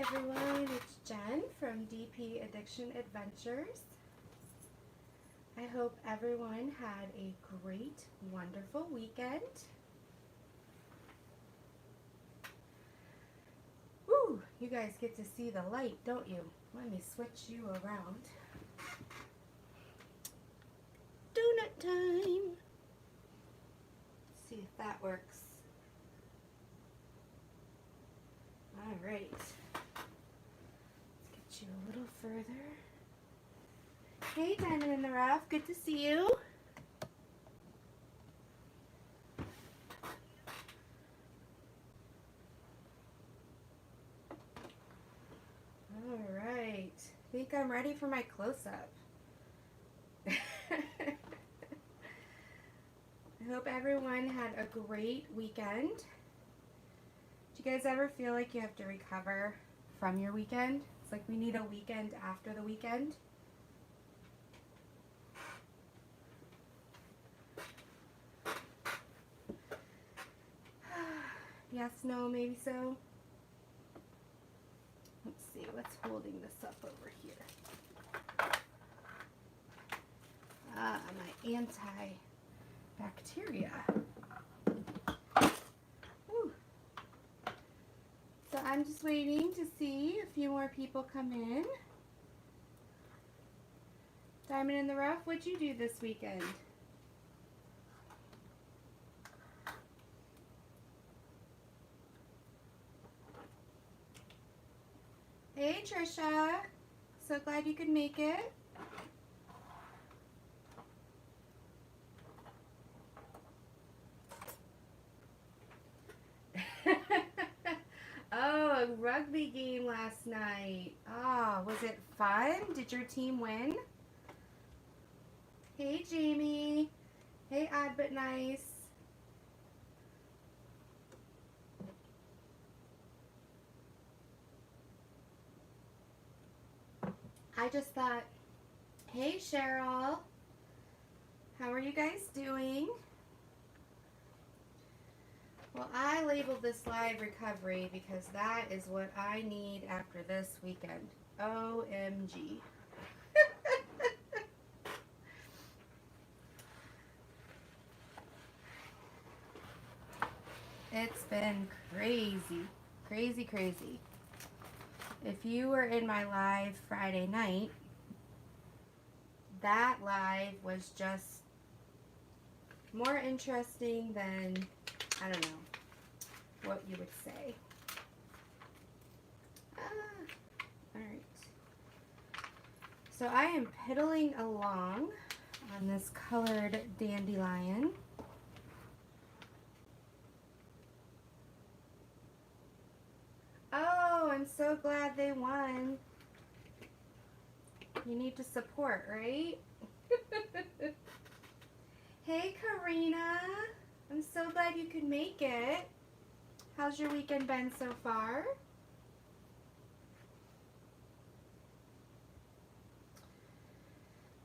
everyone, it's Jen from DP Addiction Adventures. I hope everyone had a great, wonderful weekend. Woo! You guys get to see the light, don't you? Let me switch you around. Donut time! Let's see if that works. Alright. Let's get you a little further. Hey, Diamond in the Rough, good to see you. Alright. I think I'm ready for my close-up. I hope everyone had a great weekend. Do you guys ever feel like you have to recover from your weekend? It's like we need a weekend after the weekend. Yes, no, maybe so. Let's see, what's holding this up over here? Ah, my antibacteria. So I'm just waiting to see a few more people come in. Diamond in the Rough, what'd you do this weekend? Hey Trisha, so glad you could make it. Oh, a rugby game last night. Oh, was it fun? Did your team win? Hey Jamie. Hey Odd But Nice. I just thought, hey Cheryl, how are you guys doing? Well, I labeled this live recovery because that is what I need after this weekend. OMG. It's been crazy, crazy, crazy. If you were in my live Friday night, that live was just more interesting than, I don't know what you would say. Alright. So I am piddling along on this colored dandelion. Oh, I'm so glad they won. You need to support, right? Hey, Karina. I'm so glad you could make it. How's your weekend been so far?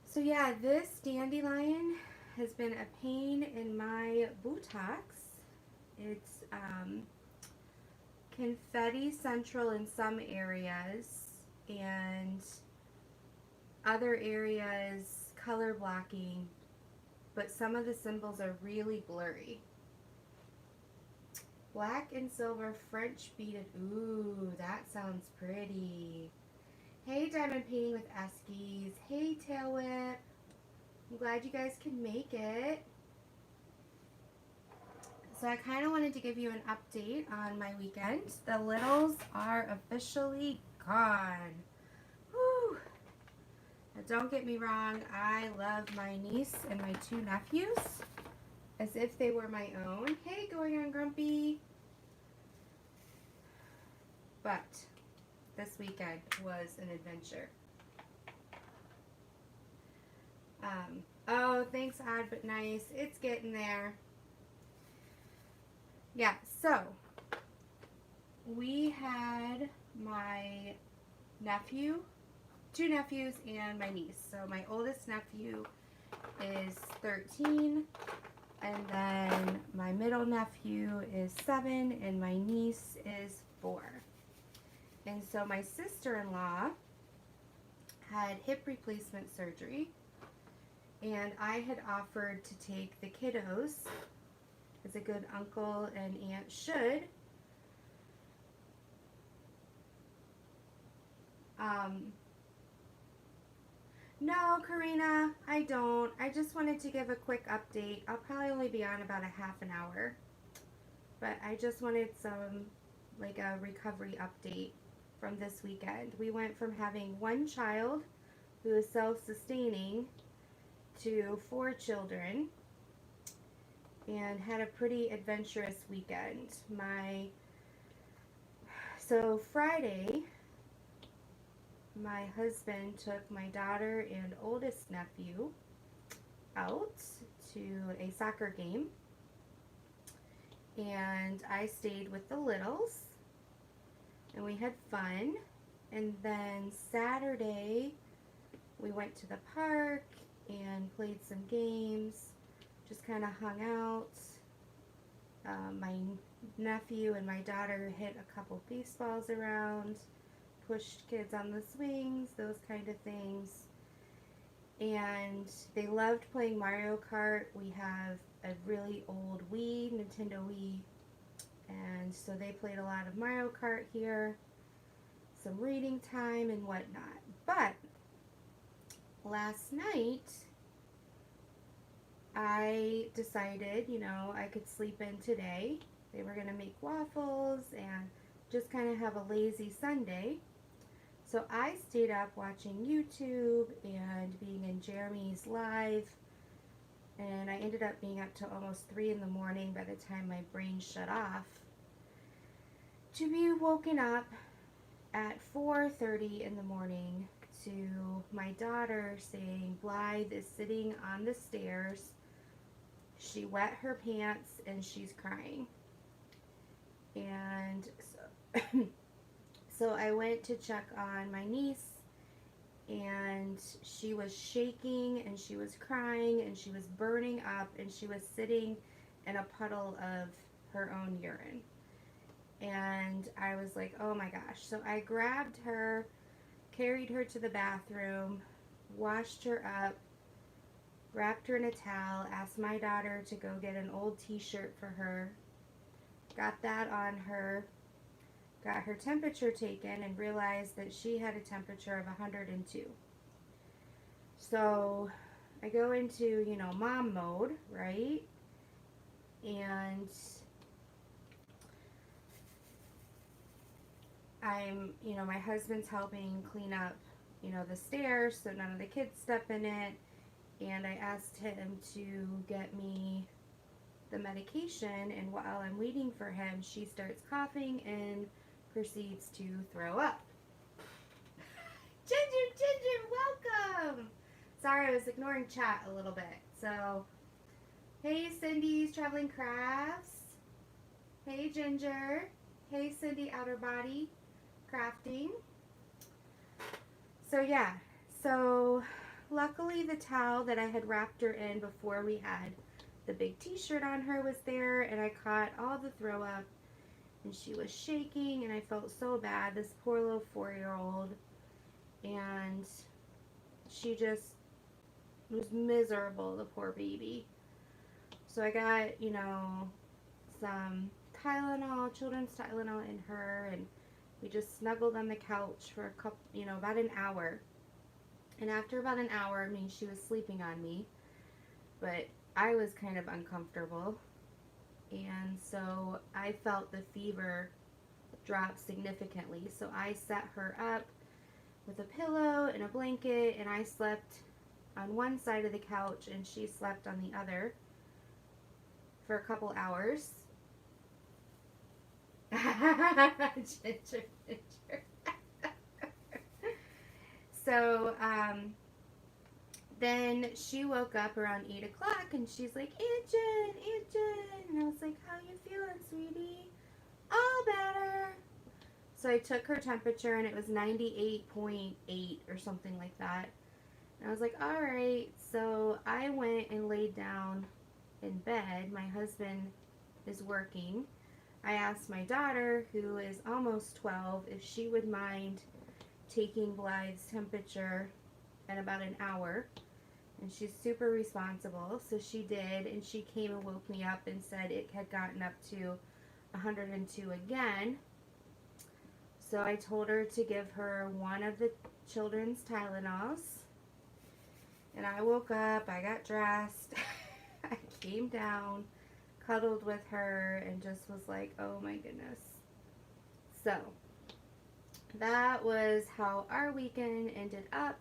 So yeah, this dandelion has been a pain in my buttocks. It's confetti central in some areas and other areas color blocking, but some of the symbols are really blurry. Black and silver French beaded. Ooh, that sounds pretty. Hey, Diamond Painting with Eskies. Hey, Tail Whip. I'm glad you guys can make it. So I kind of wanted to give you an update on my weekend. The littles are officially gone. Whew. Now don't get me wrong, I love my niece and my two nephews as if they were my own. Hey, Going on Grumpy. But this weekend was an adventure. Oh, thanks Odd But Nice. It's getting there. Yeah, so we had my nephew, two nephews, and my niece. So my oldest nephew is 13, and then my middle nephew is 7, and my niece is 4. And so my sister-in-law had hip replacement surgery, and I had offered to take the kiddos, as a good uncle and aunt should. No, Karina, I don't. I just wanted to give a quick update. I'll probably only be on about a half an hour, but I just wanted some, like a recovery update from this weekend. We went from having one child who is self-sustaining to 4 children and had a pretty adventurous weekend. So Friday, my husband took my daughter and oldest nephew out to a soccer game, and I stayed with the littles, and we had fun. And then Saturday, we went to the park and played some games, just kind of hung out. My nephew and my daughter hit a couple baseballs around, pushed kids on the swings, those kind of things. And they loved playing Mario Kart. We have a really old Nintendo Wii, and so they played a lot of Mario Kart here, some reading time and whatnot. But last night, I decided, I could sleep in today. They were going to make waffles and just kind of have a lazy Sunday. So I stayed up watching YouTube and being in Jeremy's live, and I ended up being up till almost 3 in the morning by the time my brain shut off, to be woken up at 4:30 in the morning to my daughter saying Blythe is sitting on the stairs. She wet her pants and she's crying. And so I went to check on my niece, and she was shaking and she was crying and she was burning up and she was sitting in a puddle of her own urine. And I was like, oh my gosh. So I grabbed her, carried her to the bathroom, washed her up, wrapped her in a towel, asked my daughter to go get an old t-shirt for her, got that on her, got her temperature taken, and realized that she had a temperature of 102. So I go into, mom mode, right? And my husband's helping clean up, the stairs so none of the kids step in it. And I asked him to get me the medication, and while I'm waiting for him, she starts coughing and proceeds to throw up. Ginger, welcome! Sorry, I was ignoring chat a little bit. So, hey Cindy's Traveling Crafts. Hey Ginger. Hey Cindy Outer Body Crafting. So yeah, luckily the towel that I had wrapped her in before we had the big t-shirt on her was there, and I caught all the throw up, and she was shaking, and I felt so bad, this poor little 4-year-old, and she just was miserable, the poor baby. So I got, some Tylenol, children's Tylenol in her, and we just snuggled on the couch for a couple, about an hour. And after about an hour, she was sleeping on me, but I was kind of uncomfortable, and so I felt the fever drop significantly. So I set her up with a pillow and a blanket, and I slept on one side of the couch and she slept on the other for a couple hours. Ginger. So, then she woke up around 8 o'clock and she's like, Aunt Jen, and I was like, how you feeling, sweetie? All better. So I took her temperature and it was 98.8 or something like that. And I was like, all right. So I went and laid down in bed. My husband is working. I asked my daughter, who is almost 12, if she would mind taking Blythe's temperature in about an hour. And she's super responsible, so she did, and she came and woke me up and said it had gotten up to 102 again. So I told her to give her one of the children's Tylenols. And I woke up, I got dressed, I came down, cuddled with her, and just was like, oh my goodness. So that was how our weekend ended up.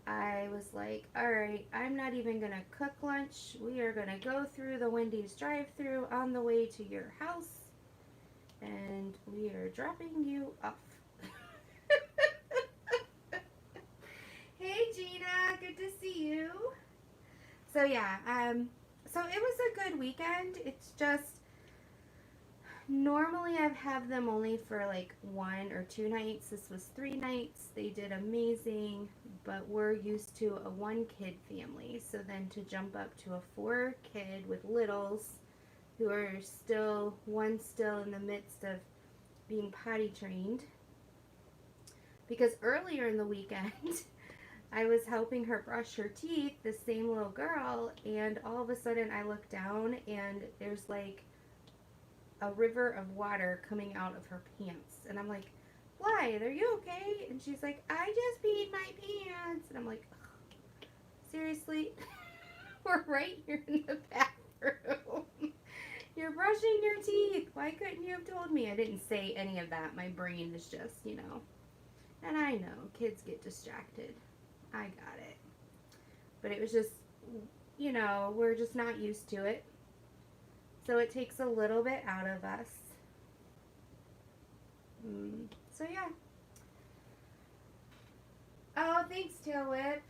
I was like, alright, I'm not even going to cook lunch. We are going to go through the Wendy's drive-thru on the way to your house. And we are dropping you off. Hey Gina, good to see you. So yeah, so it was a good weekend. It's just, normally I've had them only for like 1 or 2 nights. This was 3 nights. They did amazing, but we're used to a 1-kid family. So then to jump up to a 4-kid with littles who are still, one still in the midst of being potty trained. Because earlier in the weekend, I was helping her brush her teeth, the same little girl, and all of a sudden I look down and there's like a river of water coming out of her pants. And I'm like, Blythe, are you okay? And she's like, I just peed my pants. And I'm like, seriously? We're right here in the bathroom. You're brushing your teeth. Why couldn't you have told me? I didn't say any of that. My brain is just, you know. And I know, kids get distracted. I got it. But it was just, you know, we're just not used to it. So it takes a little bit out of us. So yeah. Oh, thanks, Tail Whip.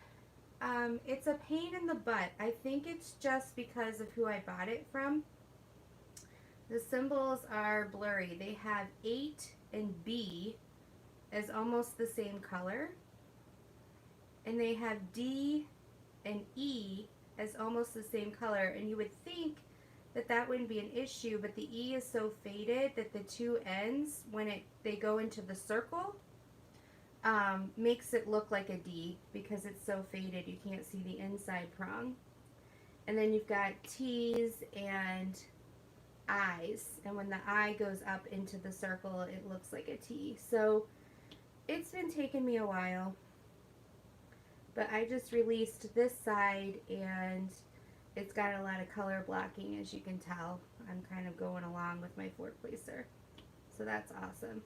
It's a pain in the butt. I think it's just because of who I bought it from. The symbols are blurry. They have 8 and B as almost the same color. And they have D and E as almost the same color. And you would think that that wouldn't be an issue, but the E is so faded that the 2 ends, when they go into the circle, makes it look like a D because it's so faded you can't see the inside prong. And then you've got T's and I's, and when the I goes up into the circle it looks like a T. So it's been taking me a while, but I just released this side and it's got a lot of color blocking, as you can tell. I'm kind of going along with my 4-placer, so that's awesome.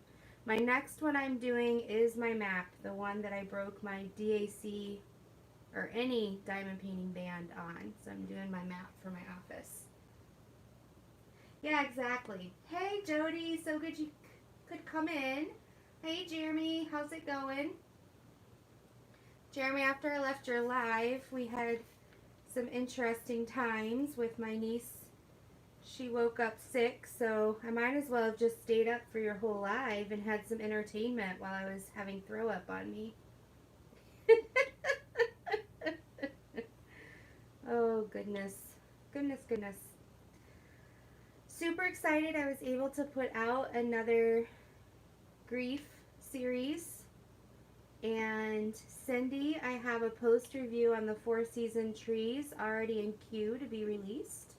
My next one I'm doing is my map, the one that I broke my DAC or any diamond painting band on. So I'm doing my map for my office. Yeah, exactly. Hey Jody, so good you could come in. Hey Jeremy, how's it going? Jeremy, after I left your live, we had some interesting times with my niece. She woke up sick, so I might as well have just stayed up for your whole live and had some entertainment while I was having throw up on me. Oh, goodness. Goodness. Super excited I was able to put out another grief series. And Cindy, I have a post review on the 4-season trees already in queue to be released.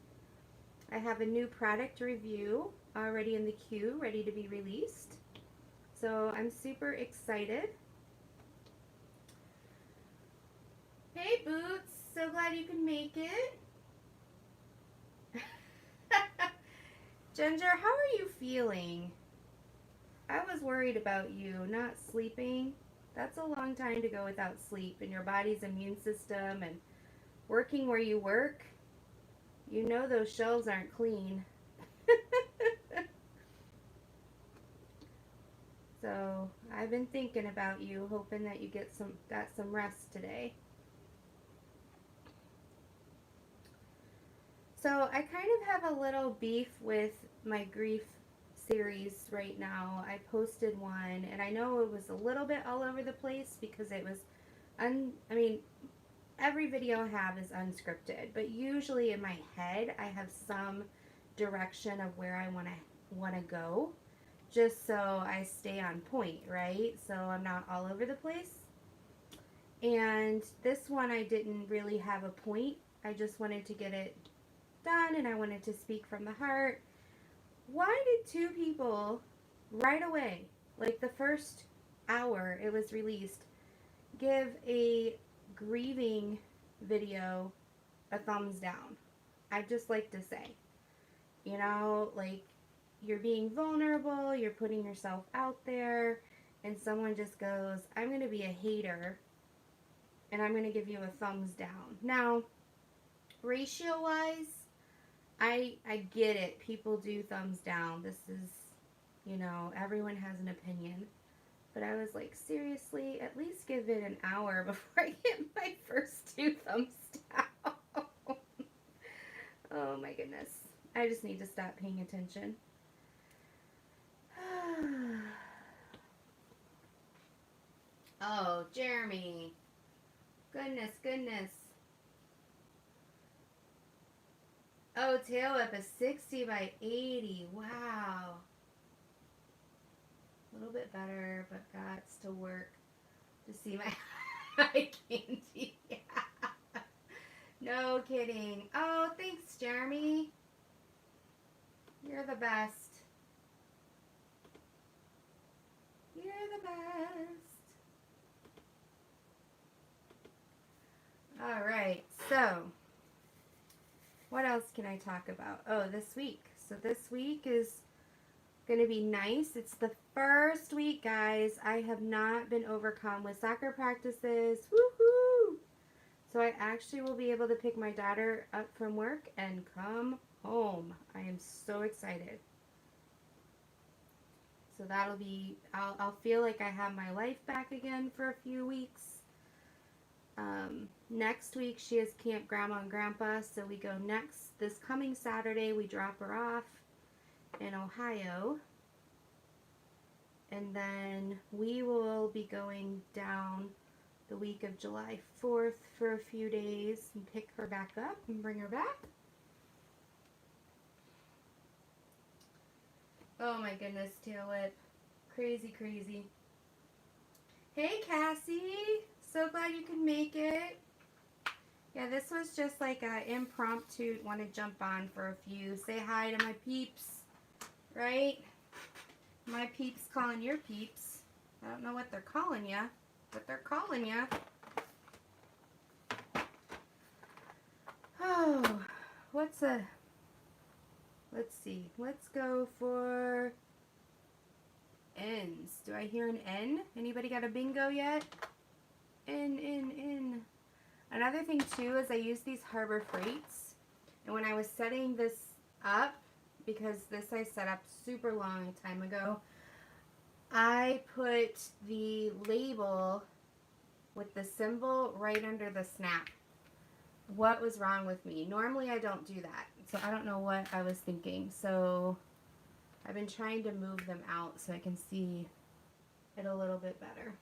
I have a new product review already in the queue, ready to be released. So I'm super excited. Hey Boots, so glad you can make it. Ginger, how are you feeling? I was worried about you not sleeping. That's a long time to go without sleep, and your body's immune system and working where you work. You know those shelves aren't clean. So I've been thinking about you, hoping that you got some rest today. So I kind of have a little beef with my grief series right now. I posted one, and I know it was a little bit all over the place because it was, I mean, every video I have is unscripted, but usually in my head I have some direction of where I want to want to go, just so I stay on point, right? So I'm not all over the place. And this one I didn't really have a point. I just wanted to get it done and I wanted to speak from the heart. Why did two people right away, like the first hour it was released, give a grieving video a thumbs down? I'd just like to say, you know, like, you're being vulnerable, you're putting yourself out there, and someone just goes, I'm going to be a hater, and I'm going to give you a thumbs down. Now, ratio-wise, I get it. People do thumbs down. This is, you know, everyone has an opinion. But I was like, seriously, at least give it an hour before I get my first two thumbs down. Oh my goodness. I just need to stop paying attention. Oh, Jeremy. Goodness, goodness. Oh, tail whip is 60 by 80. Wow. A little bit better, but gots to work to see my eye candy. No kidding. Oh, thanks, Jeremy. You're the best. You're the best. All right, so what else can I talk about? Oh, this week. So this week is going to be nice. It's the first week, guys. I have not been overcome with soccer practices. Woohoo! So I actually will be able to pick my daughter up from work and come home. I am so excited. So that'll be, I'll feel like I have my life back again for a few weeks. Next week she has Camp Grandma and Grandpa, so we go this coming Saturday. We drop her off in Ohio, and then we will be going down the week of July 4th for a few days and pick her back up and bring her back. Oh my goodness, tail whip. Crazy, crazy. Hey, Cassie. So glad you could make it. Yeah, this was just like an impromptu, want to jump on for a few. Say hi to my peeps, right? My peeps calling your peeps. I don't know what they're calling you, but they're calling you. Oh, let's see. Let's go for N's. Do I hear an N? Anybody got a bingo yet? N. Another thing too is I use these Harbor Freights, and when I was setting this up, because this I set up super long time ago, I put the label with the symbol right under the snap. What was wrong with me? Normally I don't do that, so I don't know what I was thinking. So I've been trying to move them out so I can see it a little bit better.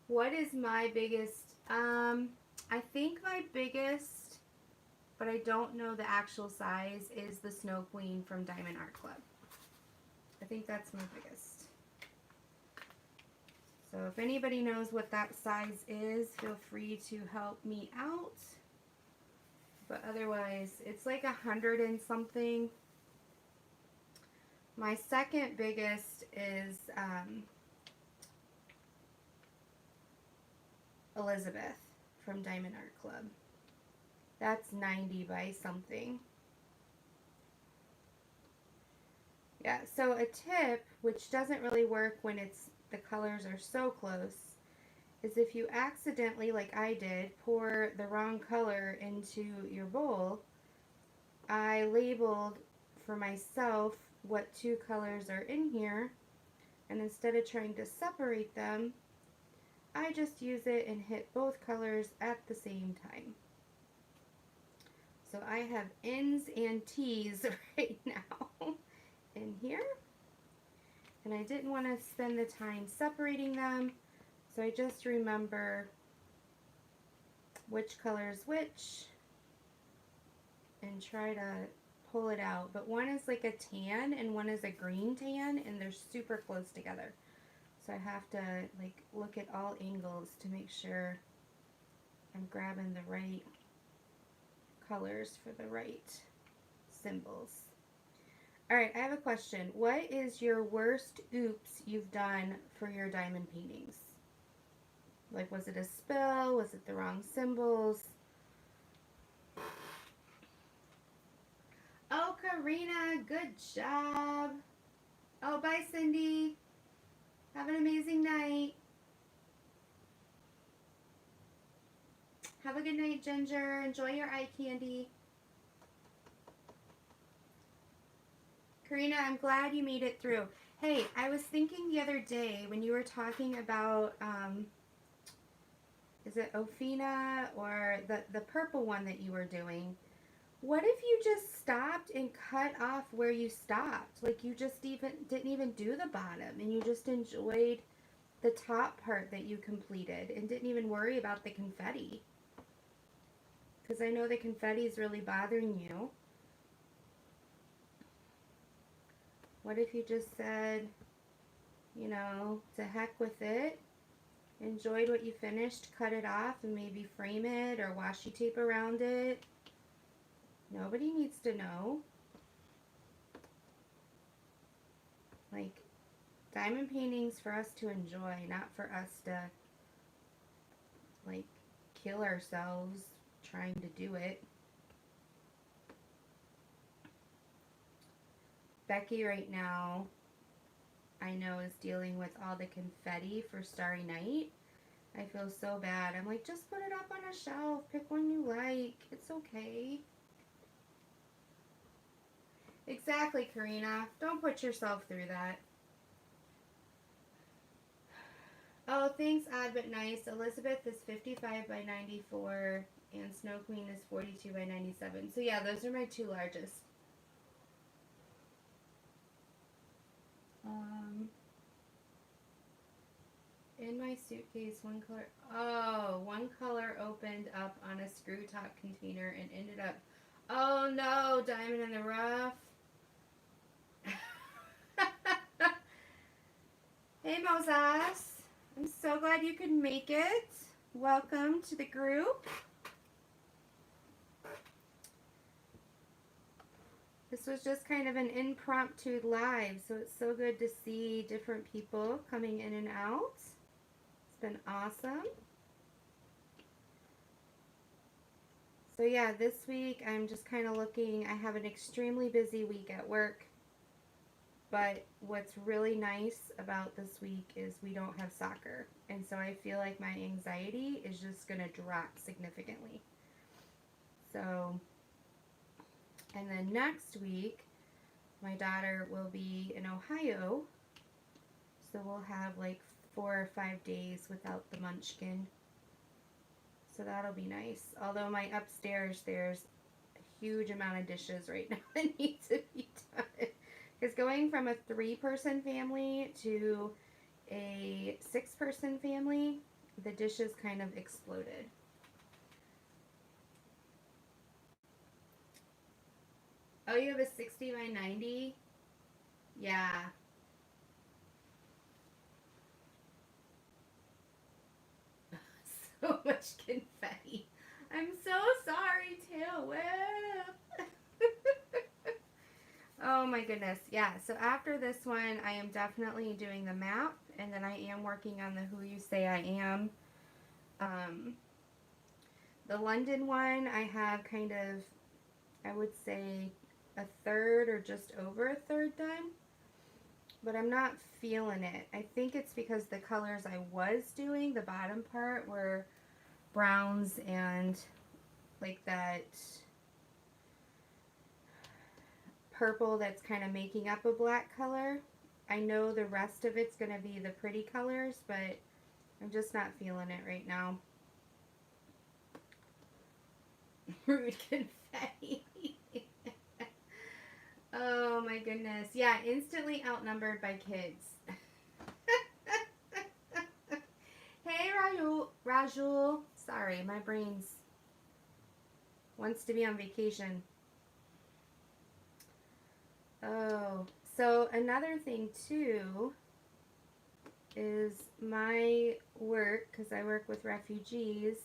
What is my biggest, I think my biggest, but I don't know the actual size, is the Snow Queen from Diamond Art Club. I think that's my biggest. So if anybody knows what that size is, feel free to help me out. But otherwise, it's like 100 and something. My second biggest is Elizabeth from Diamond Art Club. That's 90 by something. Yeah, so a tip, which doesn't really work when the colors are so close, is if you accidentally, like I did, pour the wrong color into your bowl, I labeled for myself what two colors are in here, and instead of trying to separate them, I just use it and hit both colors at the same time. So I have N's and T's right now in here, and I didn't want to spend the time separating them, so I just remember which color is which and try to pull it out. But one is like a tan and one is a green tan, and they're super close together. So I have to like look at all angles to make sure I'm grabbing the right colors for the right symbols. Alright, I have a question. What is your worst oops you've done for your diamond paintings? Like, was it a spill? Was it the wrong symbols? Oh, Karina, good job. Oh, bye, Cindy. Have an amazing night. Have a good night, Ginger. Enjoy your eye candy. Karina, I'm glad you made it through. Hey, I was thinking the other day when you were talking about, is it Ophina or the purple one that you were doing? What if you just stopped and cut off where you stopped? Like you just didn't even do the bottom and you just enjoyed the top part that you completed and didn't even worry about the confetti. Because I know the confetti is really bothering you. What if you just said, you know, to heck with it, enjoyed what you finished, cut it off and maybe frame it or washi tape around it? Nobody needs to know. Like, diamond painting's for us to enjoy, not for us to, like, kill ourselves trying to do it. Becky right now, I know, is dealing with all the confetti for Starry Night. I feel so bad. I'm like, just put it up on a shelf. Pick one you like. It's okay. Exactly, Karina. Don't put yourself through that. Oh, thanks, Odd But Nice. Elizabeth is 55 by 94, and Snow Queen is 42 by 97. So yeah, those are my two largest. In my suitcase, one color opened up on a screw top container and ended up, oh no, diamond in the rough. Hey Moses, I'm so glad you could make it. Welcome to the group. This was just kind of an impromptu live, so it's so good to see different people coming in and out. It's been awesome. So yeah, this week I'm just kind of looking. I have an extremely busy week at work, but what's really nice about this week is we don't have soccer, and so I feel like my anxiety is just going to drop significantly. So, and then next week, my daughter will be in Ohio, so we'll have like 4 or 5 days without the munchkin. So that'll be nice. Although my upstairs, there's a huge amount of dishes right now that need to be done. Because going from a 3-person family to a 6-person family, the dishes kind of exploded. Oh, you have a 60 by 90? Yeah. So much confetti. I'm so sorry, Tail Whip. Oh my goodness. Yeah, so after this one, I am definitely doing the map, and then I am working on the Who You Say I Am. The London one, I have kind of, I would say, a third or just over a third done, but I'm not feeling it. I think it's because the colors I was doing, the bottom part, were browns and like that purple that's kind of making up a black color. I know the rest of it's going to be the pretty colors, but I'm just not feeling it right now. Rude confetti. Oh my goodness. Yeah, instantly outnumbered by kids. Hey Rajul, Sorry, my brain's wants to be on vacation. Oh, so another thing too is my work, because I work with refugees.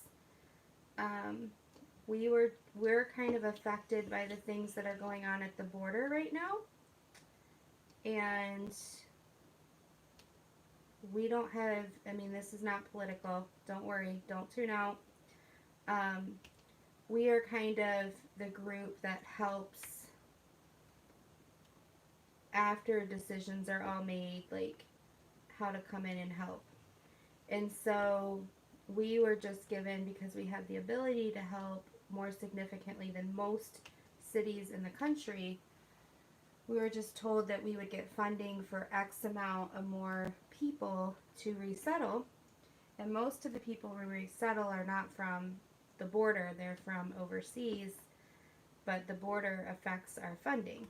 We're kind of affected by the things that are going on at the border right now, and we don't have, I mean, this is not political, don't worry, don't tune out. We are kind of the group that helps after decisions are all made, like how to come in and help. And so we were just given, because we have the ability to help more significantly than most cities in the country, we were just told that we would get funding for X amount of more people to resettle. And most of the people we resettle are not from the border, they're from overseas, but the border affects our funding.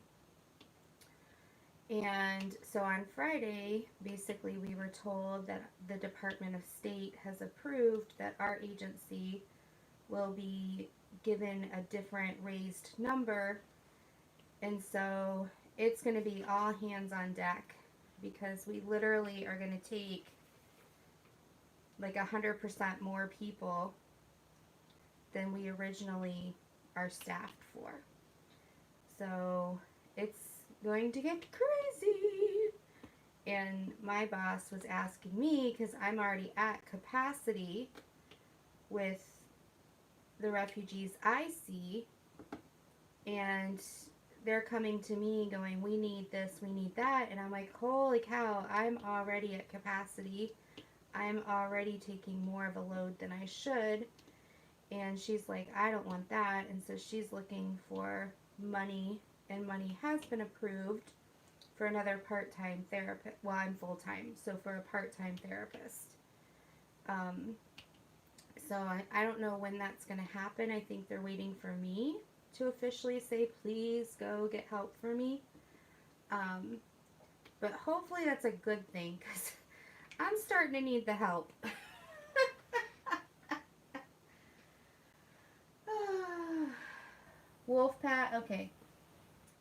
And so on Friday, basically we were told that the Department of State has approved that our agency will be given a different raised number. And so it's going to be all hands on deck, because we literally are going to take like 100% more people than we originally are staffed for. So it's going to get crazy. And my boss was asking me, because I'm already at capacity with the refugees I see, and they're coming to me going, we need this, we need that, and I'm like, holy cow, I'm already at capacity. I'm already taking more of a load than I should. And she's like, I don't want that. And so she's looking for money, and money has been approved for another part-time therapist. Well, I'm full-time, so for a part-time therapist. So I don't know when that's going to happen. I think they're waiting for me to officially say, please go get help for me. But hopefully that's a good thing, because I'm starting to need the help. Wolfpat, okay.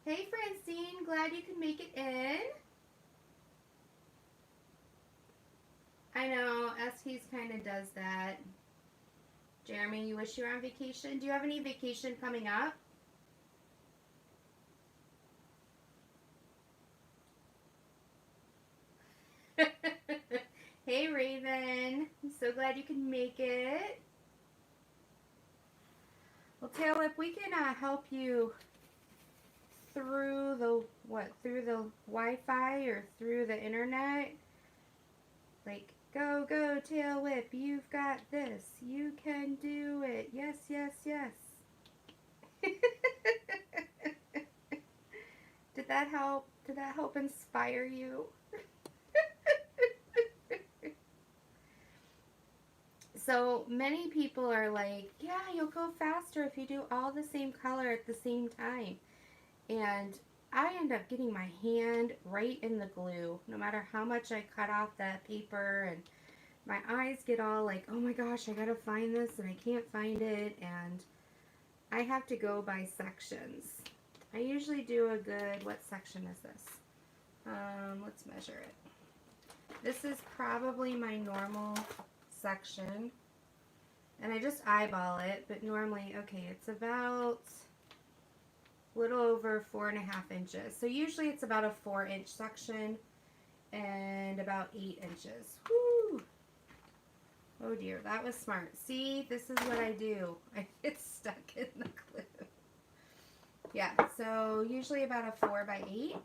Hey Francine, glad you could make it in. I know, Estes kind of does that. Jeremy, you wish you were on vacation? Do you have any vacation coming up? Hey Raven, I'm so glad you could make it. Well, Taylor, if we can help you through the Wi-Fi or through the internet, like, go, Tail Whip, you've got this, you can do it, yes, yes, yes. Did that help? Did that help inspire you? So many people are like, yeah, you'll go faster if you do all the same color at the same time. And I end up getting my hand right in the glue, no matter how much I cut off that paper, and my eyes get all like, oh my gosh, I gotta find this and I can't find it, and I have to go by sections. I usually do a good, what section is this? Let's measure it. This is probably my normal section, and I just eyeball it, but normally, okay, it's about a little over 4.5 inches. So usually it's about a 4-inch section and about 8 inches. Woo! Oh dear, that was smart. See, this is what I do. I get stuck in the glue. Yeah, so usually about a 4 by 8.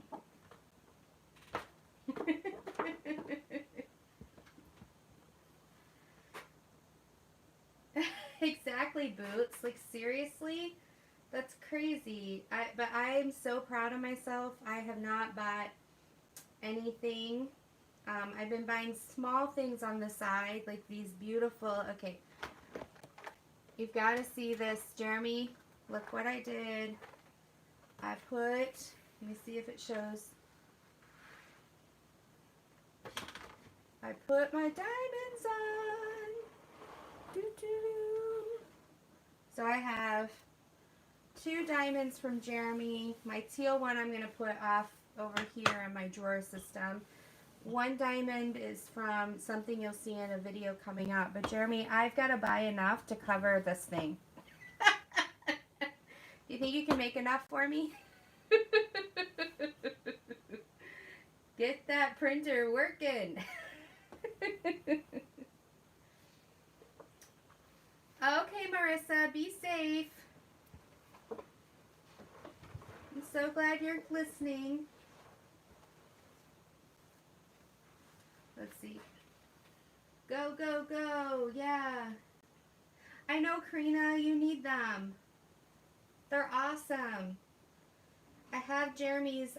Exactly, Boots. Like, seriously? That's crazy. But I am so proud of myself. I have not bought anything. I've been buying small things on the side, like these beautiful, okay, you've got to see this. Jeremy, look what I did. I put, let me see if it shows. I put my diamonds on. Doo -doo -doo. So I have 2 diamonds from Jeremy. My teal one I'm going to put off over here in my drawer system. 1 diamond is from something you'll see in a video coming up. But Jeremy, I've got to buy enough to cover this thing. Do you think you can make enough for me? Get that printer working. Okay, Marissa, be safe. I'm so glad you're listening. Let's see. Go, go, go. Yeah. I know, Karina, you need them. They're awesome. I have Jeremy's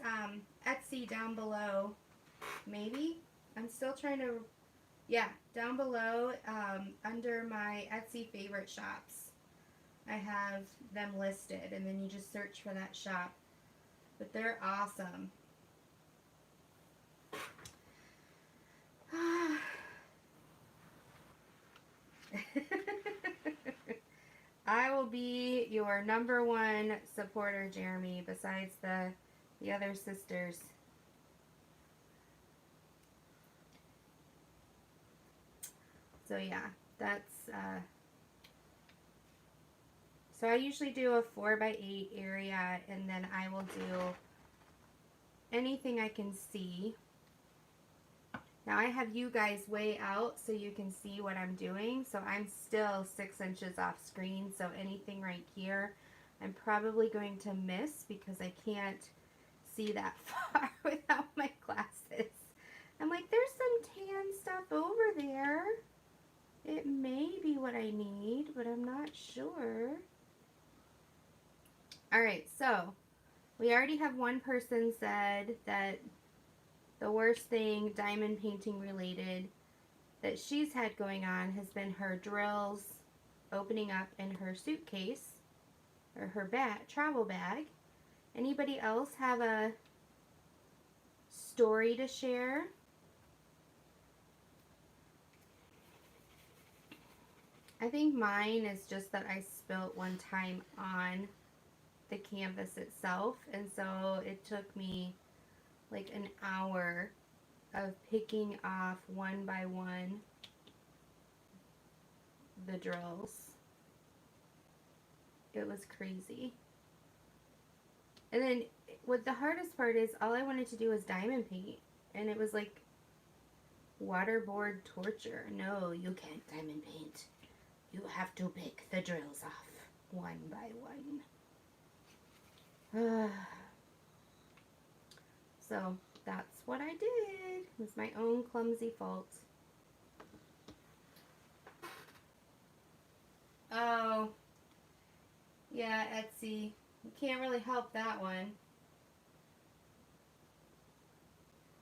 Etsy down below. Maybe? I'm still trying to... Yeah, down below under my Etsy favorite shops. I have them listed, and then you just search for that shop. But they're awesome. I will be your #1 supporter, Jeremy, besides the other sisters. So yeah, that's so I usually do a 4x8 area, and then I will do anything I can see. Now I have you guys way out so you can see what I'm doing, so I'm still 6 inches off screen, so anything right here I'm probably going to miss because I can't see that far without my glasses. I'm like, there's some tan stuff over there. It may be what I need, but I'm not sure. Alright, so we already have one person said that the worst thing diamond painting related that she's had going on has been her drills opening up in her suitcase or her bag, travel bag. Anybody else have a story to share? I think mine is just that I spilt one time on the canvas itself, and so it took me like an hour of picking off one by one the drills. It was crazy. And then what the hardest part is, all I wanted to do was diamond paint, and it was like waterboard torture. No, you can't diamond paint. You have to pick the drills off one by one. So that's what I did. It was my own clumsy fault. Oh, yeah, Etsy. You can't really help that one.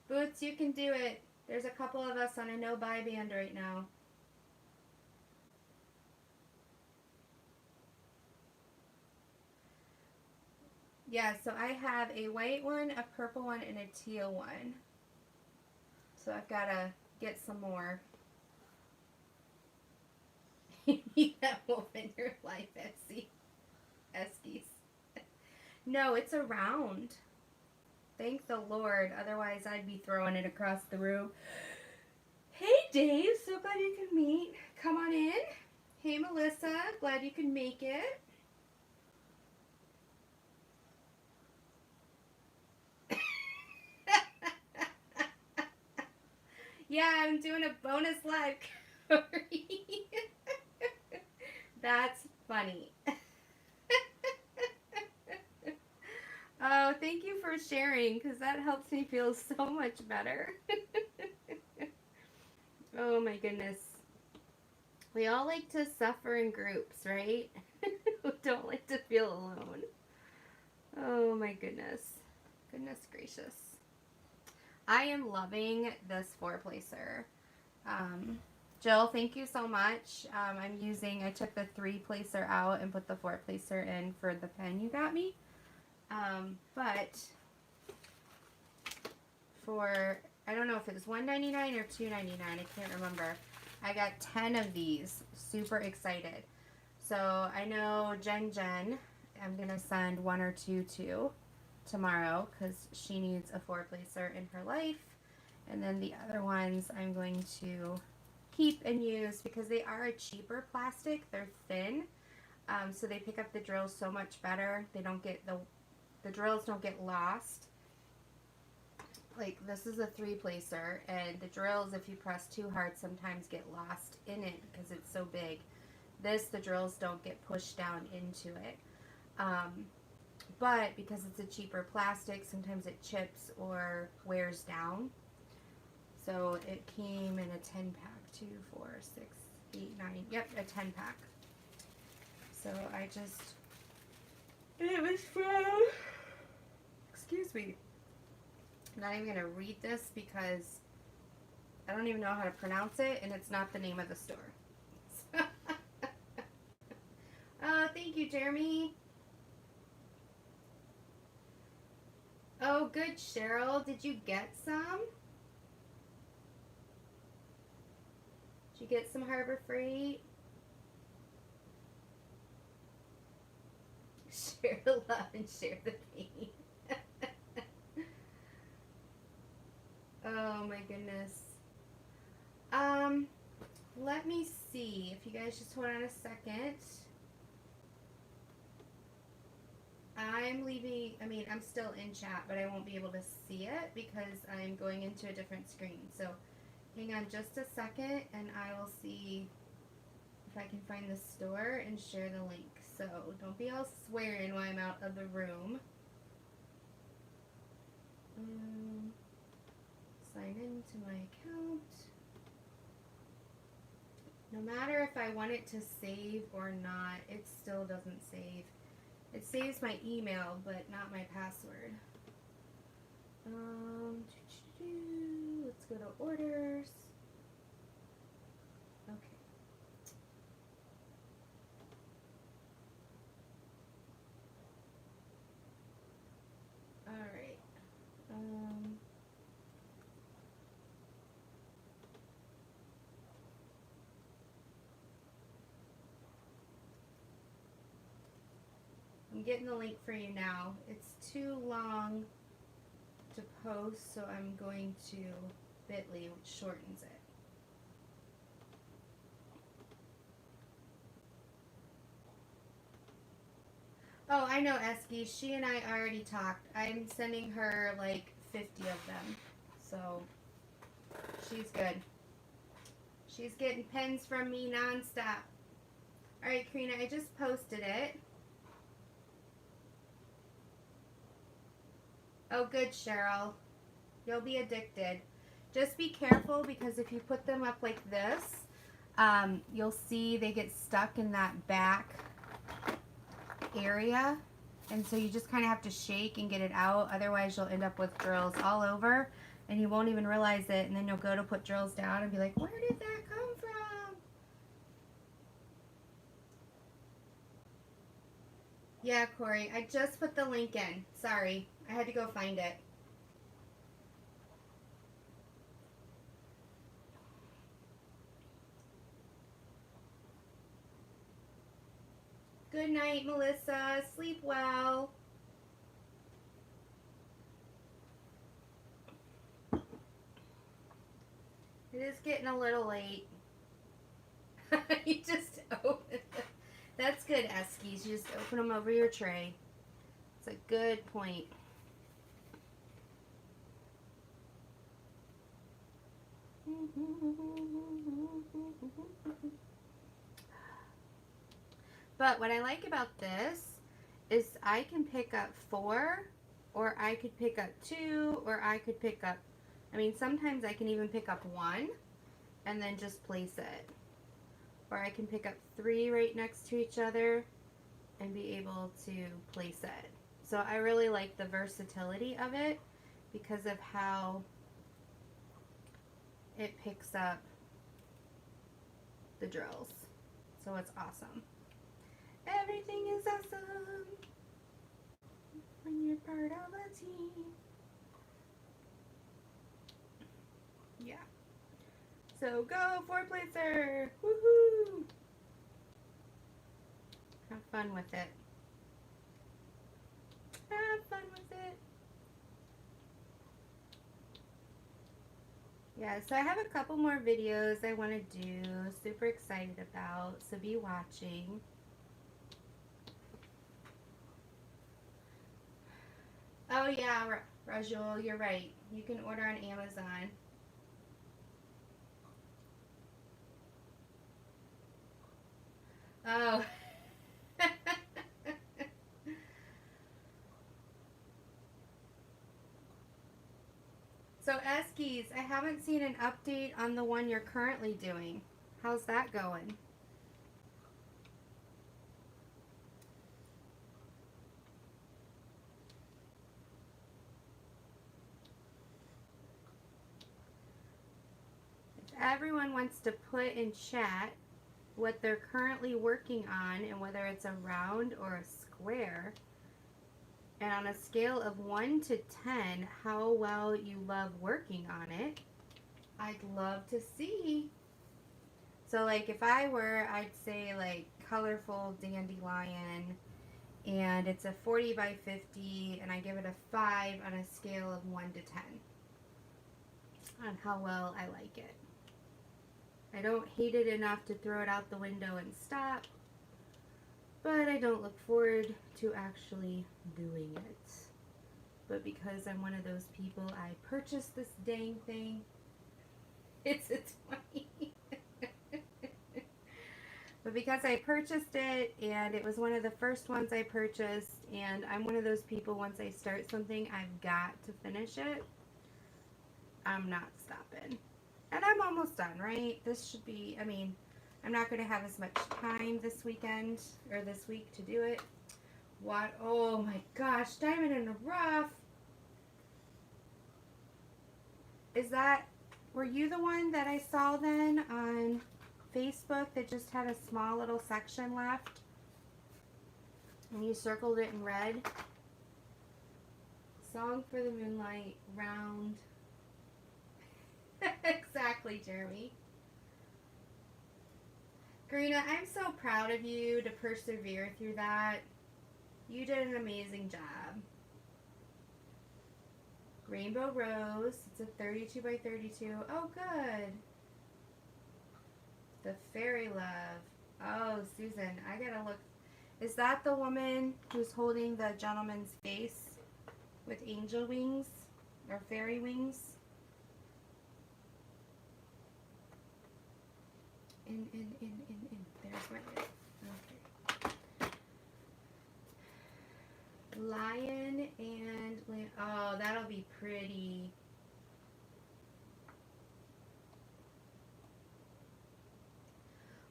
Boots, you can do it. There's a couple of us on a no-buy band right now. Yeah, so I have a white one, a purple one, and a teal one. So I've got to get some more. You need that wolf in your life, Etsy. Eskies. No, it's around. Thank the Lord. Otherwise, I'd be throwing it across the room. Hey, Dave. So glad you can meet. Come on in. Hey, Melissa. Glad you can make it. Yeah, I'm doing a bonus live. That's funny. Oh, thank you for sharing, because that helps me feel so much better. Oh my goodness. We all like to suffer in groups, right? We don't like to feel alone. Oh my goodness. Goodness gracious. I am loving this 4-placer. Jill, thank you so much. I took the 3-placer out and put the 4-placer in for the pen you got me. But for, I don't know if it was $1.99 or $2.99, I can't remember. I got 10 of these. Super excited. So I know Jen, I'm going to send 1 or 2 to tomorrow because she needs a 4-placer in her life. And then the other ones I'm going to keep and use because they are a cheaper plastic. They're thin, so they pick up the drills so much better. They don't get the drills don't get lost. Like this is a 3-placer, and the drills, if you press too hard, sometimes get lost in it because it's so big. The drills don't get pushed down into it. But because it's a cheaper plastic, sometimes it chips or wears down. So it came in a 10-pack. 2, 4, 6, 8, 9. Yep, a 10-pack. So I just, it was from, excuse me. I'm not even going to read this because I don't even know how to pronounce it, and it's not the name of the store. Oh, thank you, Jeremy. Oh, good, Cheryl. Did you get some? Did you get some Harbor Freight? Share the love and share the pain. Oh my goodness. Let me see if you guys just hold on a second. I'm still in chat, but I won't be able to see it because I'm going into a different screen. So hang on just a second and I will see if I can find the store and share the link. So don't be all swearing while I'm out of the room. Sign into my account. No matter if I want it to save or not, it still doesn't save. It saves my email, but not my password. Let's go to orders. Okay. All right. I'm getting the link for you now. It's too long to post, so I'm going to bit.ly, which shortens it. Oh, I know Esky. She and I already talked. I'm sending her like 50 of them. So she's good. She's getting pens from me nonstop. Alright, Karina, I just posted it. Oh, good, Cheryl. You'll be addicted. Just be careful because if you put them up like this, you'll see they get stuck in that back area. And so you just kind of have to shake and get it out. Otherwise, you'll end up with drills all over and you won't even realize it. And then you'll go to put drills down and be like, where did that come from? Yeah, Corey, I just put the link in. Sorry, I had to go find it. Good night, Melissa. Sleep well. It is getting a little late. You just open it. That's good, Eskies. You just open them over your tray. It's a good point. But what I like about this is I can pick up 4, or I could pick up 2, or I could pick up, sometimes I can even pick up 1 and then just place it. Or I can pick up 3 right next to each other and be able to place it. So I really like the versatility of it because of how it picks up the drills. So it's awesome. Everything is awesome when you're part of a team. Yeah. So go 4-placer. Woohoo! Have fun with it. Have fun with it. Yeah, so I have a couple more videos I want to do. Super excited about, so be watching. Oh yeah, Rajul, you're right. You can order on Amazon. Oh. So Eskies, I haven't seen an update on the one you're currently doing. How's that going? If everyone wants to put in chat what they're currently working on and whether it's a round or a square, and on a scale of 1 to 10, how well you love working on it, I'd love to see. So like if I were, I'd say like colorful dandelion, and it's a 40 by 50, and I give it a 5 on a scale of 1 to 10 on how well I like it. I don't hate it enough to throw it out the window and stop, but I don't look forward to actually doing it. But because I'm one of those people, I purchased this dang thing. It's a 20. But because I purchased it, and it was one of the first ones I purchased, and I'm one of those people, once I start something, I've got to finish it. I'm not stopping. And I'm almost done, right? This should be, I mean, I'm not going to have as much time this weekend, or this week to do it. What? Oh my gosh, Diamond in the Rough. Is that, were you the one that I saw then on Facebook that just had a small little section left? And you circled it in red? Song for the Moonlight, round. Exactly, Jeremy. Karina, I'm so proud of you to persevere through that. You did an amazing job. Rainbow Rose, it's a 32 by 32. Oh, good. The Fairy Love. Oh, Susan, I gotta look. Is that the woman who's holding the gentleman's face with angel wings or fairy wings? In. There's my okay. Lion and oh, that'll be pretty.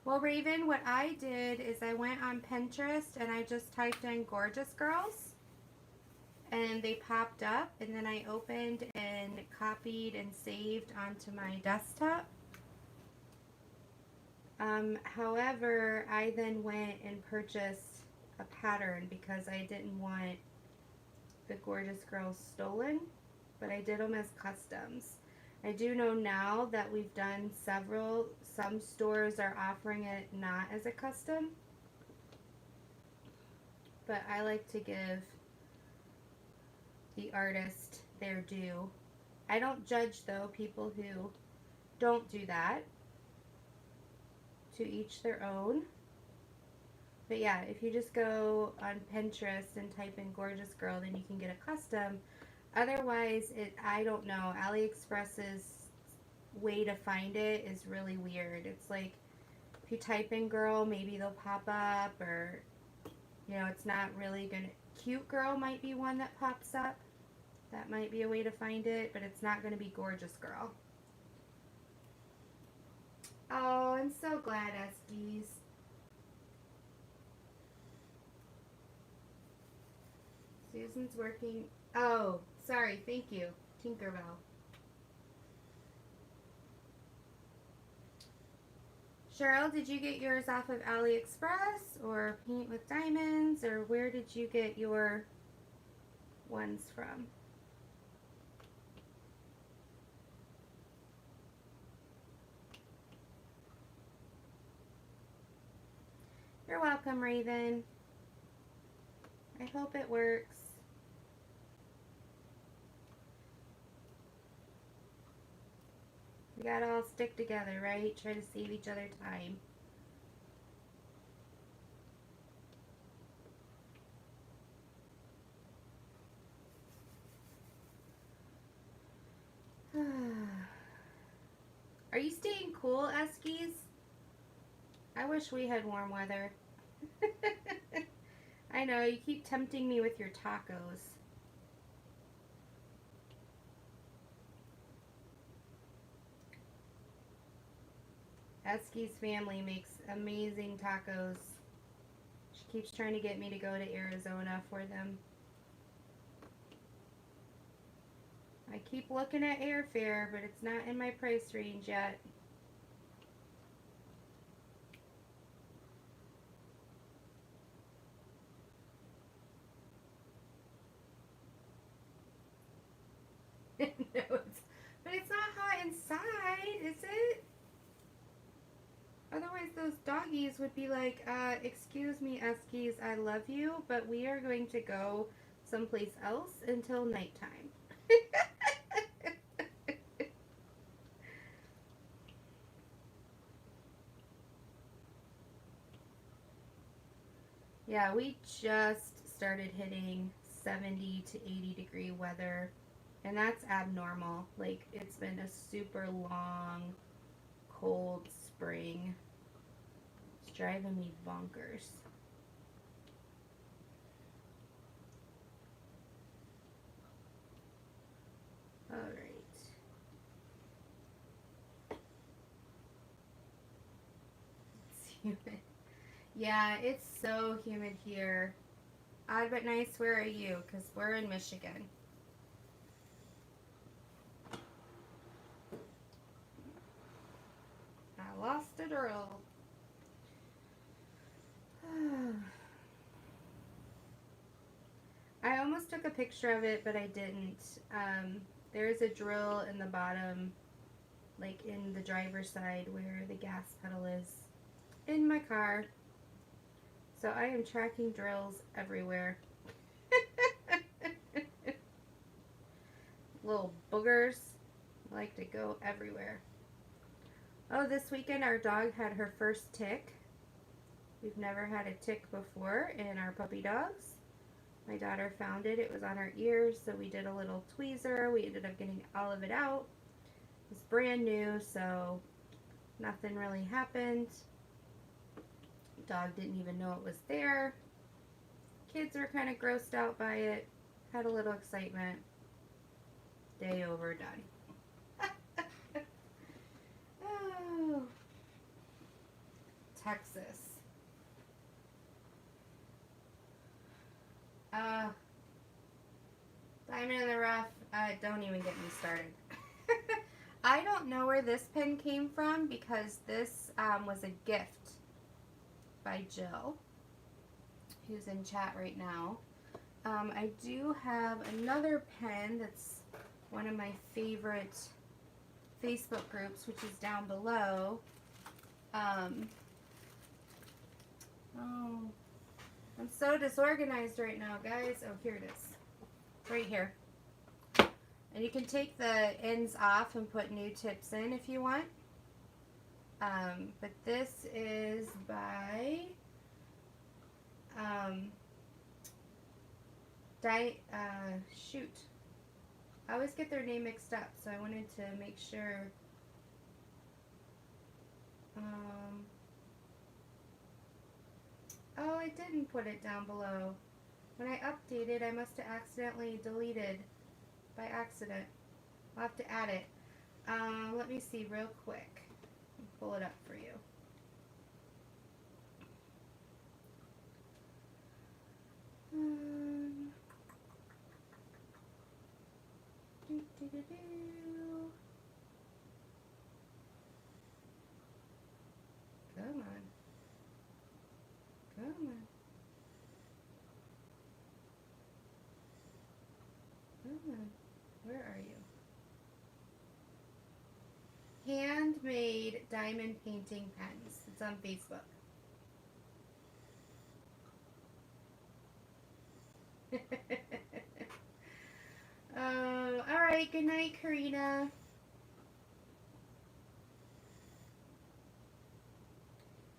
Well, Raven, what I did is I went on Pinterest and I just typed in gorgeous girls, and they popped up, and then I opened and copied and saved onto my desktop. However, I then went and purchased a pattern because I didn't want the gorgeous girls stolen, but I did them as customs. I do know now that we've done several, some stores are offering it not as a custom, but I like to give the artist their due. I don't judge though people who don't do that. To each their own. But yeah, if you just go on Pinterest and type in gorgeous girl, then you can get a custom. Otherwise, I don't know, AliExpress's way to find it is really weird. It's like if you type in girl, maybe they'll pop up, or you know, it's not really gonna. Cute girl might be one that pops up. That might be a way to find it, but it's not gonna be gorgeous girl. Oh, I'm so glad, Eskies. Susan's working. Oh, sorry. Thank you, Tinkerbell. Cheryl, did you get yours off of AliExpress or Paint with Diamonds, or where did you get your ones from? You're welcome, Raven. I hope it works. We gotta all stick together, right? Try to save each other time. Are you staying cool, Eskies? I wish we had warm weather. I know, you keep tempting me with your tacos. Eski's family makes amazing tacos. She keeps trying to get me to go to Arizona for them. I keep looking at airfare, but it's not in my price range yet. No, but it's not hot inside, is it? Otherwise those doggies would be like, excuse me, Eskies, I love you, but we are going to go someplace else until nighttime. Yeah, we just started hitting 70 to 80 degree weather, and that's abnormal. Like, it's been a super long, cold spring. It's driving me bonkers. All right. It's humid. Yeah, it's so humid here. Odd but nice, where are you? Because we're in Michigan. I lost a drill. I almost took a picture of it, but I didn't. There's a drill in the bottom, like in the driver's side where the gas pedal is in my car. So I am tracking drills everywhere. Little boogers like to go everywhere. Oh, this weekend our dog had her first tick. We've never had a tick before in our puppy dogs. My daughter found it. It was on her ears, so we did a little tweezer. We ended up getting all of it out. It was brand new, so nothing really happened. Dog didn't even know it was there. Kids were kind of grossed out by it. Had a little excitement. Day over, done. Oh, Texas. Diamond in the rough. Don't even get me started. I don't know where this pen came from because this was a gift by Jill, who's in chat right now. I do have another pen that's one of my favorite Facebook groups, which is down below. Oh, I'm so disorganized right now, guys. Oh, here it is. Right here. And you can take the ends off and put new tips in if you want. But this is by shoot. I always get their name mixed up, so I wanted to make sure. Oh, I didn't put it down below. When I updated, I must have accidentally deleted by accident. I'll have to add it. Let me see real quick. I'll pull it up for you. Come on. Come on. Come on. Where are you? Handmade diamond painting pens. It's on Facebook. night. Good night, Karina.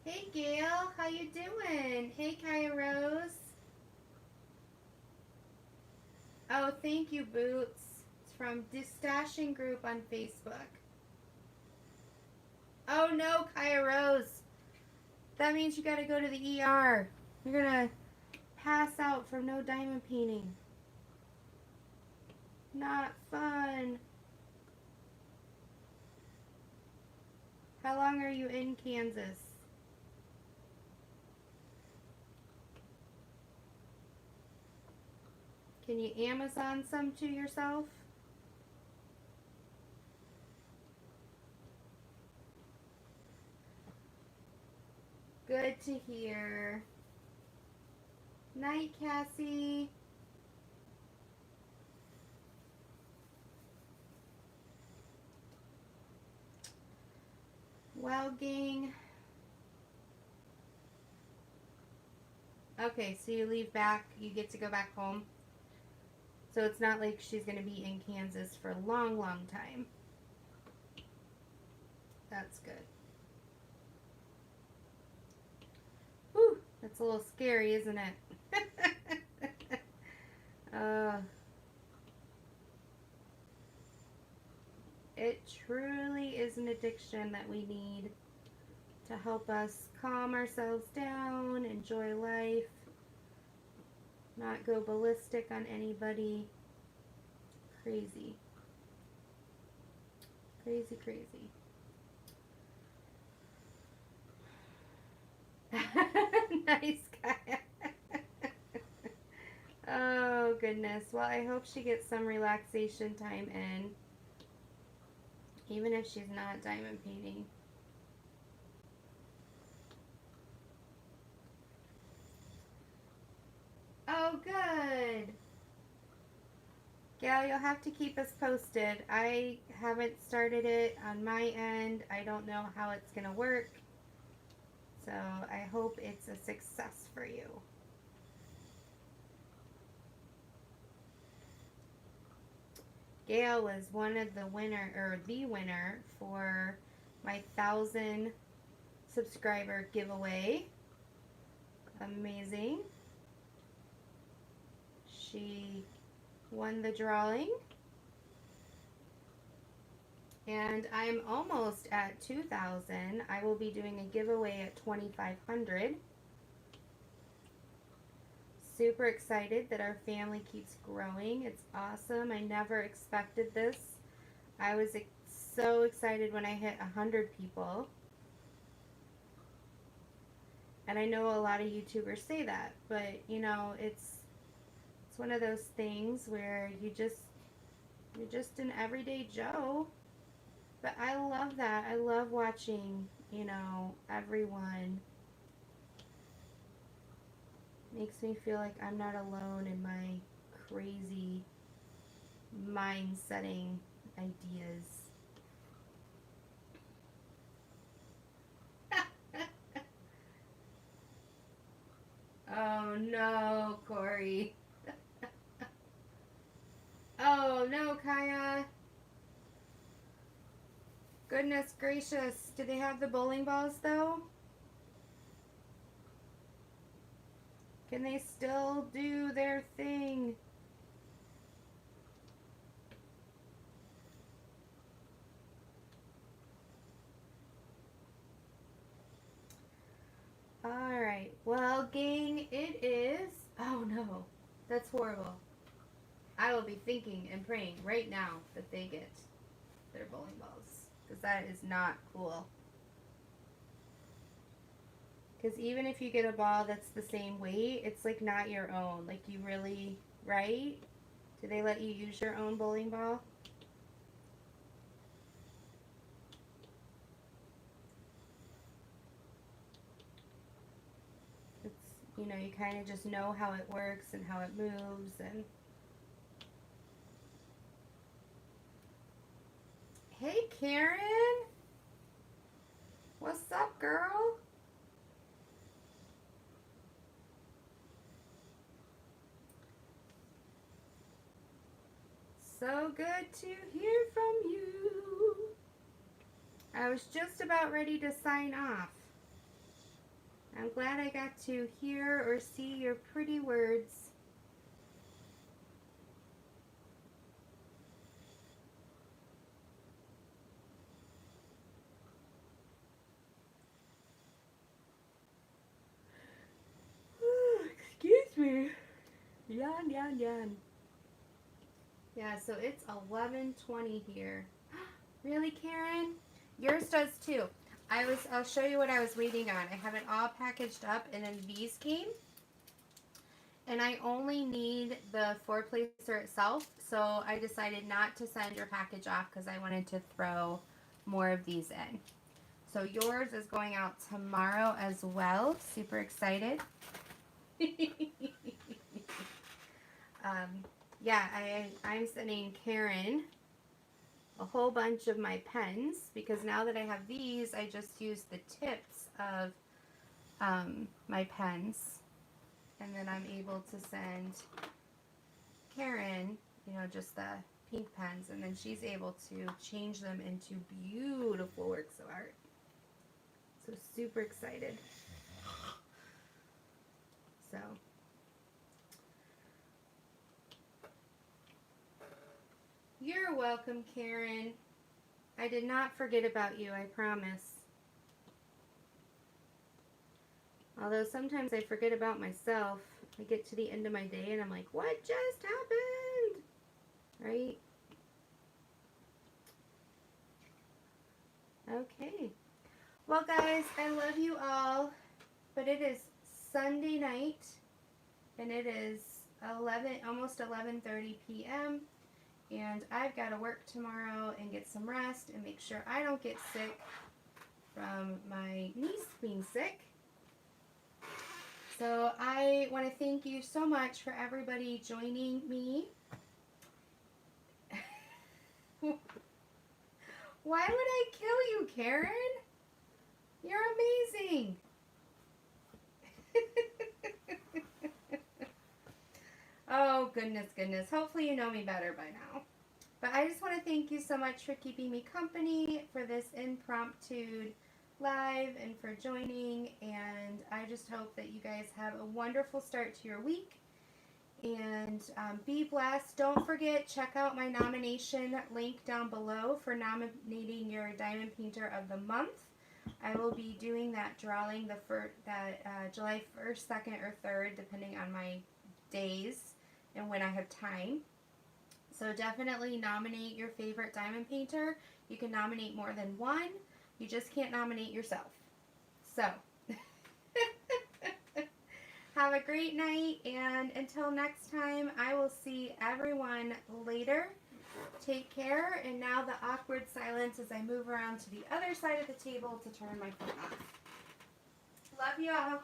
Hey, Gail. How you doing? Hey, Kaya Rose. Oh, thank you, Boots. It's from Stashing Group on Facebook. Oh, no, Kaya Rose. That means you got to go to the ER. You're going to pass out from no diamond painting. Not fun. How long are you in Kansas? Can you Amazon some to yourself? Good to hear. Night, Cassie. Well, gang. Okay, so you leave back, you get to go back home. So it's not like she's going to be in Kansas for a long, long time. That's good. Whew, that's a little scary, isn't it? It truly is an addiction that we need to help us calm ourselves down, enjoy life, not go ballistic on anybody. Crazy. Crazy, crazy. Nice guy. Oh, goodness. Well, I hope she gets some relaxation time in, even if she's not diamond painting. Oh, good. Gail, you'll have to keep us posted. I haven't started it on my end. I don't know how it's going to work. So I hope it's a success for you. Gail was one of the winner, or the winner, for my 1,000 subscriber giveaway. Amazing. She won the drawing. And I'm almost at 2,000. I will be doing a giveaway at 2,500. Super excited that our family keeps growing. It's awesome. I never expected this. I was so excited when I hit 100 people. And I know a lot of YouTubers say that, but you know, it's one of those things where you're just an everyday Joe. But I love that. I love watching, you know, everyone. Makes me feel like I'm not alone in my crazy mind-setting ideas. Oh no, Corey. Oh no, Kaya. Goodness gracious. Do they have the bowling balls though? Can they still do their thing? Alright, well, gang, it is... Oh no, that's horrible. I will be thinking and praying right now that they get their bowling balls, because that is not cool. Because even if you get a ball that's the same weight, it's like not your own. Like you really, right? Do they let you use your own bowling ball? It's, you know, you kind of just know how it works and how it moves. And hey, Karen. What's up, girl? So good to hear from you. I was just about ready to sign off. I'm glad I got to hear or see your pretty words. Excuse me. Yawn, yawn, yawn. Yeah, so it's 11:20 here. Really, Karen? Yours does too. I'll show you what I was waiting on. I have it all packaged up, and then these came. And I only need the 4-placer itself, so I decided not to send your package off because I wanted to throw more of these in. So yours is going out tomorrow as well. Super excited. Yeah, I'm sending Karen a whole bunch of my pens because now that I have these, I just use the tips of my pens, and then I'm able to send Karen, you know, just the pink pens, and then she's able to change them into beautiful works of art. So super excited. So you're welcome, Karen. I did not forget about you, I promise. Although sometimes I forget about myself. I get to the end of my day and I'm like, what just happened? Right? Okay. Well, guys, I love you all, but it is Sunday night, and it is almost 11:30 p.m., and I've got to work tomorrow and get some rest and make sure I don't get sick from my niece being sick. So I want to thank you so much for everybody joining me. Why would I kill you, Karen? You're amazing. Oh, goodness, goodness. Hopefully you know me better by now. But I just want to thank you so much for keeping me company for this impromptu live and for joining. And I just hope that you guys have a wonderful start to your week. And be blessed. Don't forget, check out my nomination link down below for nominating your Diamond Painter of the Month. I will be doing that drawing July 1st, 2nd, or 3rd, depending on my days and when I have time. So definitely nominate your favorite diamond painter. You can nominate more than one. You just can't nominate yourself. So have a great night, and until next time, I will see everyone later. Take care, and now the awkward silence as I move around to the other side of the table to turn my phone off. Love you all.